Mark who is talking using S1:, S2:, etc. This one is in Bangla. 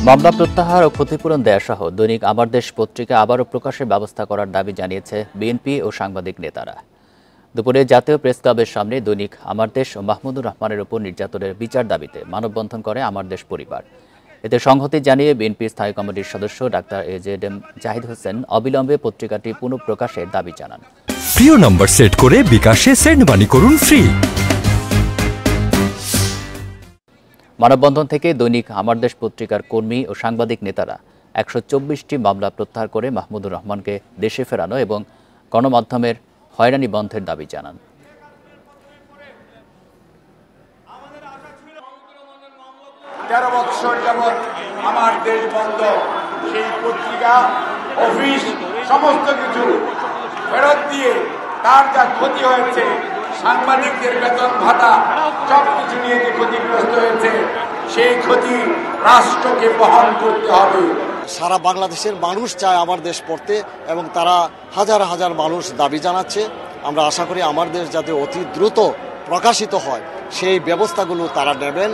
S1: মামলা প্রত্যাহার ও ক্ষতিপূরণ দেয়াসহ দৈনিক আমার দেশ পত্রিকা আবারও প্রকাশের ব্যবস্থা করার দাবি জানিয়েছে বিএনপি ও সাংবাদিক নেতারা। দুপুরে জাতীয় প্রেস ক্লাবের সামনে দৈনিক আমার দেশ ও মাহমুদুর রহমানের উপর নির্যাতনের বিচার দাবিতে মানববন্ধন করে আমার দেশ পরিবার। এতে সংহতি জানিয়ে বিএনপির স্থায়ী কমিটির সদস্য ডাক্তার এজেডএম জাহিদ হোসেন অবিলম্বে পত্রিকাটি পুনঃপ্রকাশের দাবি জানান।
S2: প্রিয় নম্বর সেট করে বিকাশে সেন্ড মানি করুন ফ্রি।
S1: মানববন্ধন থেকে দৈনিক আমার দেশ পত্রিকার কর্মী ও সাংবাদিক নেতারা ১২৪টি মামলা প্রত্যাহার করে মাহমুদুর রহমানকে দেশে ফেরানো এবং গণমাধ্যমের হয়রানি বন্ধের দাবি জানান।
S3: তেরো বছর যাবৎ আমার দেশ বন্ধ, সেই পত্রিকা অফিস সমস্ত কিছু ফেরত দিয়ে তার যা ক্ষতি হয়েছে, সাংবাদিকদের বেতন ভাতা সবকিছু নিয়ে যে ক্ষতিগ্রস্ত হয়েছে, সেই ক্ষতি রাষ্ট্রকে বহন করতে হবে।
S4: সারা বাংলাদেশের মানুষ চায় আমার দেশ পড়তে এবং তারা হাজার হাজার মানুষ দাবি জানাচ্ছে। আমরা আশা করি আমার দেশ যাতে অতি দ্রুত প্রকাশিত হয় সেই ব্যবস্থাগুলো তারা নেবেন।